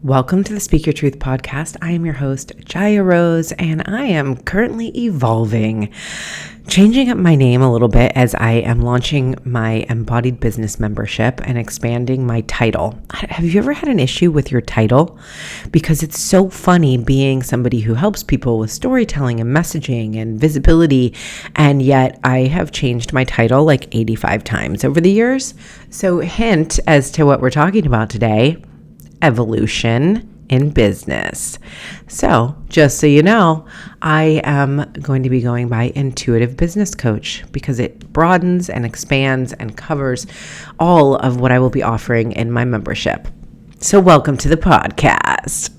Welcome to the Speak Your Truth podcast. I am your host, Jaya Rose, and I am currently evolving, changing up my name a little bit as I am launching my embodied business membership and expanding my title. Have you ever had an issue with your title? Because it's so funny being somebody who helps people with storytelling and messaging and visibility, and yet I have changed my title like 85 times over the years. So hint as to what we're talking about today: evolution in business. So just so you know, I am going to be going by intuitive business coach because it broadens and expands and covers all of what I will be offering in my membership. So welcome to the podcast.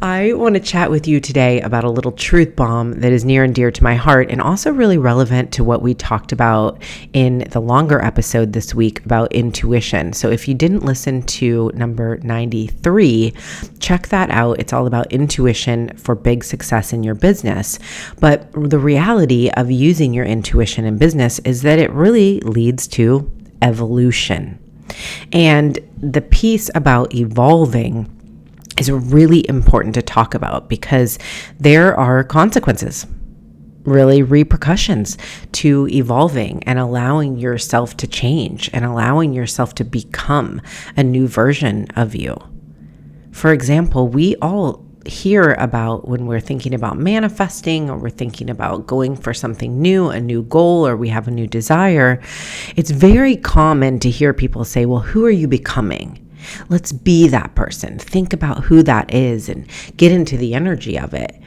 I want to chat with you today about a little truth bomb that is near and dear to my heart and also really relevant to what we talked about in the longer episode this week about intuition. So if you didn't listen to number 93, check that out. It's all about intuition for big success in your business. But the reality of using your intuition in business is that it really leads to evolution. And the piece about evolving is really important to talk about because there are consequences, really repercussions to evolving and allowing yourself to change and allowing yourself to become a new version of you. For example, we all hear about when we're thinking about manifesting or we're thinking about going for something new, a new goal, or we have a new desire. It's very common to hear people say, well, who are you becoming? Let's be that person. Think about who that is and get into the energy of it.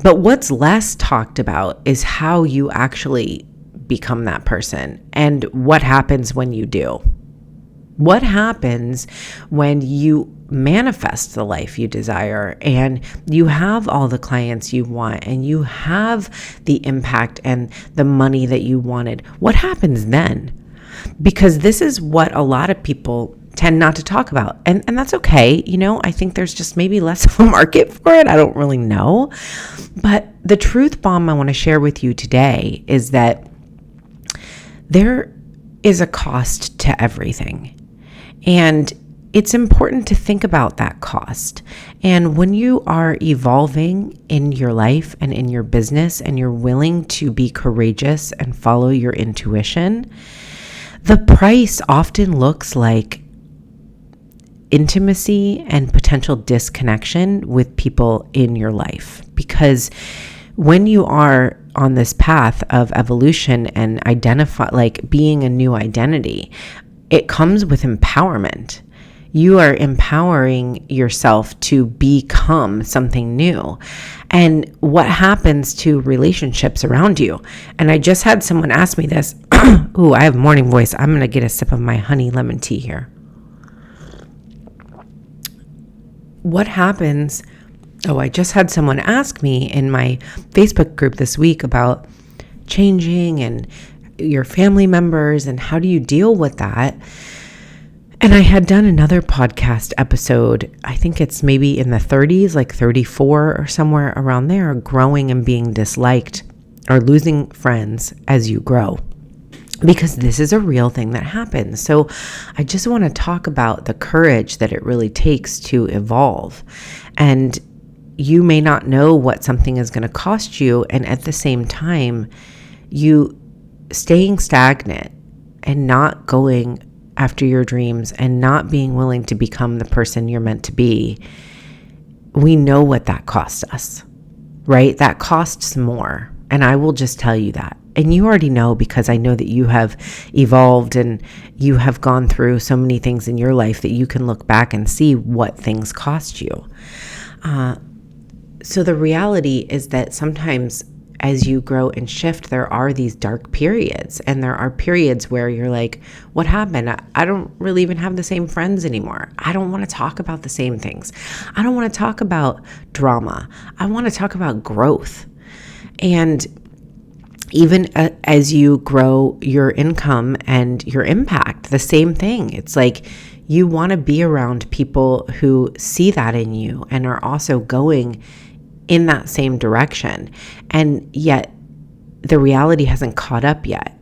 But what's less talked about is how you actually become that person and what happens when you do. What happens when you manifest the life you desire and you have all the clients you want and you have the impact and the money that you wanted? What happens then? Because this is what a lot of people tend not to talk about. And that's okay. You know, I think there's just maybe less of a market for it. I don't really know. But the truth bomb I want to share with you today is that there is a cost to everything. And it's important to think about that cost. And when you are evolving in your life and in your business and you're willing to be courageous and follow your intuition, the price often looks like intimacy and potential disconnection with people in your life. Because when you are on this path of evolution and being a new identity, it comes with empowerment. You are empowering yourself to become something new. And what happens to relationships around you? And I just had someone ask me this. Ooh, I have morning voice. I'm going to get a sip of my honey lemon tea here. What happens? Oh, I just had someone ask me in my Facebook group this week about changing and your family members and how do you deal with that? And I had done another podcast episode, I think it's maybe in the 30s, like 34 or somewhere around there, growing and being disliked or losing friends as you grow. Because this is a real thing that happens. So I just want to talk about the courage that it really takes to evolve. And you may not know what something is going to cost you. And at the same time, you staying stagnant and not going after your dreams and not being willing to become the person you're meant to be, we know what that costs us, right? That costs more. And I will just tell you that. And you already know because I know that you have evolved and you have gone through so many things in your life that you can look back and see what things cost you. So the reality is that sometimes as you grow and shift, there are these dark periods, and there are periods where you're like, what happened? I don't really even have the same friends anymore. I don't want to talk about the same things. I don't want to talk about drama. I want to talk about growth. And even as you grow your income and your impact, the same thing. It's like you want to be around people who see that in you and are also going in that same direction. And yet the reality hasn't caught up yet.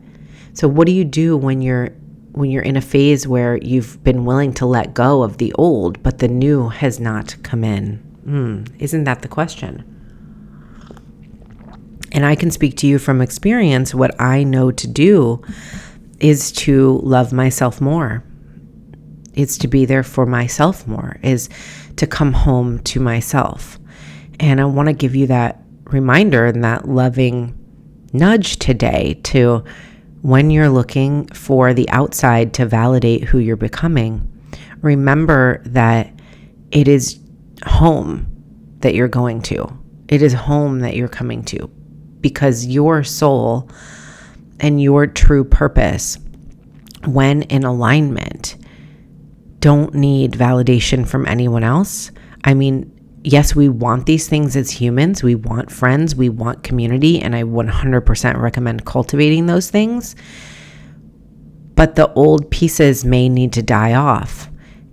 So what do you do when you're when you're in a phase where you've been willing to let go of the old, but the new has not come in? Isn't that the question? And I can speak to you from experience. What I know to do is to love myself more. It's to be there for myself more, is to come home to myself. And I want to give you that reminder and that loving nudge today to, when you're looking for the outside to validate who you're becoming, remember that it is home that you're going to. It is home that you're coming to, because your soul and your true purpose, when in alignment, don't need validation from anyone else. I mean, yes, we want these things as humans. We want friends, we want community, and I 100% recommend cultivating those things. But the old pieces may need to die off.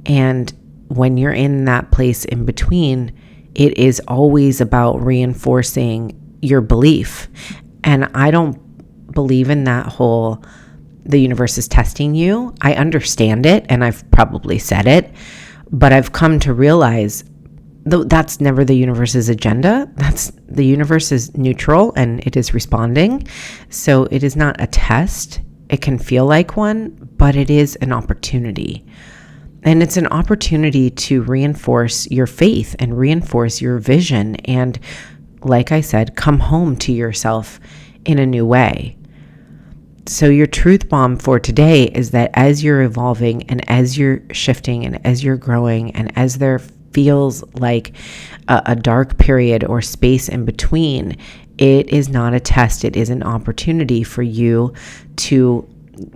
And when you're in that place in between, it is always about reinforcing your belief. And I don't believe in that whole, the universe is testing you. I understand it, and I've probably said it, but I've come to realize that's never the universe's agenda. The universe is neutral and it is responding. So it is not a test. It can feel like one, but it is an opportunity. And it's an opportunity to reinforce your faith and reinforce your vision. And like I said, come home to yourself in a new way. So your truth bomb for today is that as you're evolving and as you're shifting and as you're growing and as there feels like a dark period or space in between, it is not a test. It is an opportunity for you to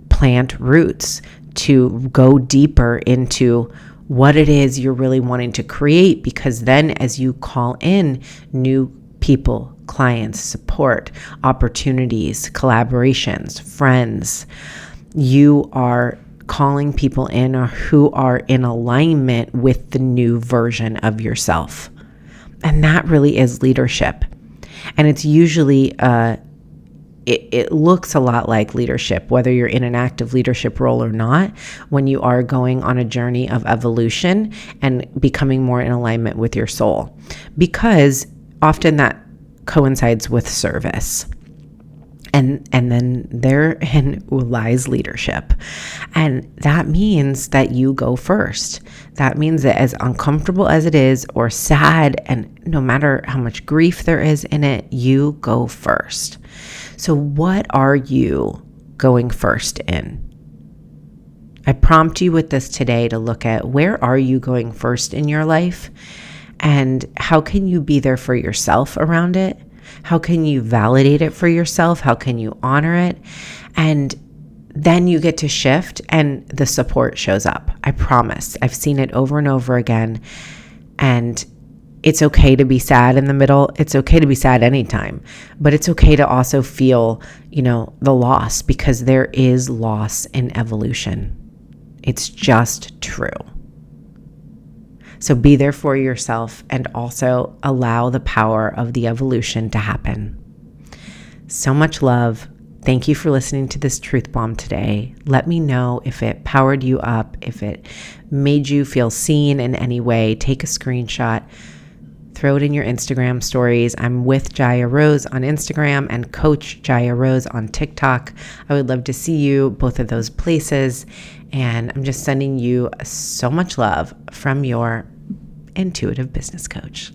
plant roots, to go deeper into what it is you're really wanting to create, because then as you call in new people, clients, support, opportunities, collaborations, friends, you are calling people in who are in alignment with the new version of yourself. And that really is leadership. And it's usually, it looks a lot like leadership, whether you're in an active leadership role or not, when you are going on a journey of evolution and becoming more in alignment with your soul. Because often that coincides with service. And then therein lies leadership. And that means that you go first. That means that as uncomfortable as it is, or sad, and no matter how much grief there is in it, you go first. So what are you going first in? I prompt you with this today to look at, where are you going first in your life? And how can you be there for yourself around it? How can you validate it for yourself? How can you honor it? And then you get to shift and the support shows up. I promise. I've seen it over and over again. And it's okay to be sad in the middle. It's okay to be sad anytime. But it's okay to also feel, the loss, because there is loss in evolution. It's just true. So be there for yourself and also allow the power of the evolution to happen. So much love. Thank you for listening to this Truth Bomb today. Let me know if it powered you up, if it made you feel seen in any way. Take a screenshot, throw it in your Instagram stories. I'm with Jaya Rose on Instagram and Coach Jaya Rose on TikTok. I would love to see you both of those places. And I'm just sending you so much love from your intuitive business coach.